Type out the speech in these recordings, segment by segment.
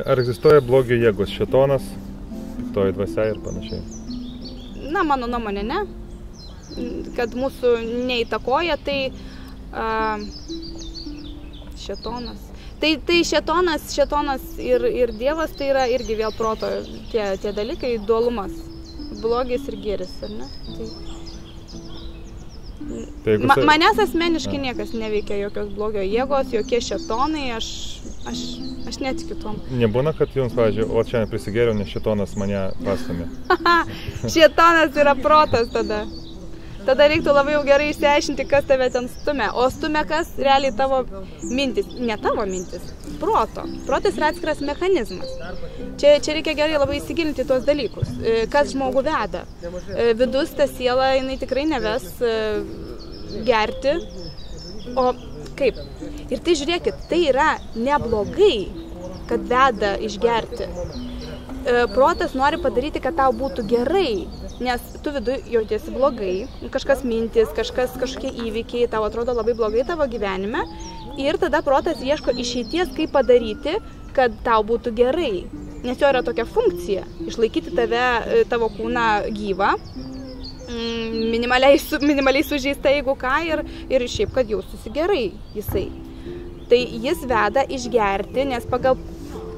Ar egzistuoja blogio jėgos, šėtonas, piktoji dvasia ir panašiai? Na, mano nuomonė, ne. Kad mūsų neįtakoja, tai šėtonas. Tai šėtonas ir Dievas, tai yra irgi vėl proto tie dalykai, dualumas. Blogis ir gėris, ar ne? Manęs asmeniškai niekas neveikia jokios blogio jėgos, jokie šėtonai, aš netikiu tom. Nebūna, kad jums, pavyzdžiui, o čia prisigėriau, nes šėtonas mane pastumė. Šėtonas yra protas tada. Tada reiktų labai jau gerai išsiaiškinti, kas tave ten stumia. O stumia kas? Realiai tavo mintis. Ne tavo mintis. Proto. Protas yra atskiras mechanizmas. Čia reikia gerai labai įsigilinti tuos dalykus. Kas žmogų veda. Vidus, ta siela, jinai tikrai neves gerti. O kaip? Ir tai žiūrėkit, tai yra neblogai, kad veda išgerti. Protas nori padaryti, kad tau būtų gerai. Nes tu vidu jautiesi blogai, kažkas mintis, kažkokie įvykiai, tau atrodo labai blogai tavo gyvenime ir tada protas ieško išeities, kaip padaryti, kad tau būtų gerai. Nes jo yra tokia funkcija - išlaikyti tavo kūną gyvą, minimaliai sužeista, jeigu ką, ir šiaip, kad jaustųsi gerai jisai. Tai jis veda išgerti, nes pagal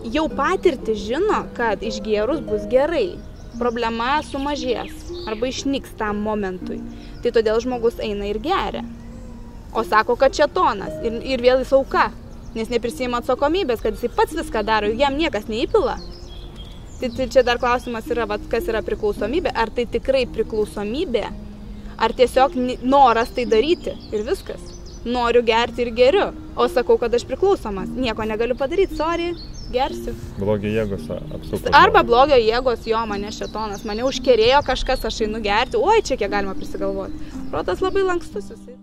jau patirtį žino, kad išgėrus bus gerai. Problema sumažės arba išnyks tam momentui. Tai todėl žmogus eina ir geria. O sako, kad šėtonas ir vėl jis auka, nes neprisiima atsakomybės, kad jisai pats viską daro, jam niekas neįpila. Tai čia dar klausimas yra, kas yra priklausomybė. Ar tai tikrai priklausomybė, ar tiesiog noras tai daryti ir viskas. Noriu gerti ir geriu, o sakau, kad aš priklausomas. Nieko negaliu padaryti, sorry, gersiu. Blogio jėgos apsuptas. Arba blogio jėgos, jo, mane šėtonas, mane užkerėjo kažkas, aš einu gerti, oi, čia kiek galima prisigalvoti. Protas labai lankstus jisai.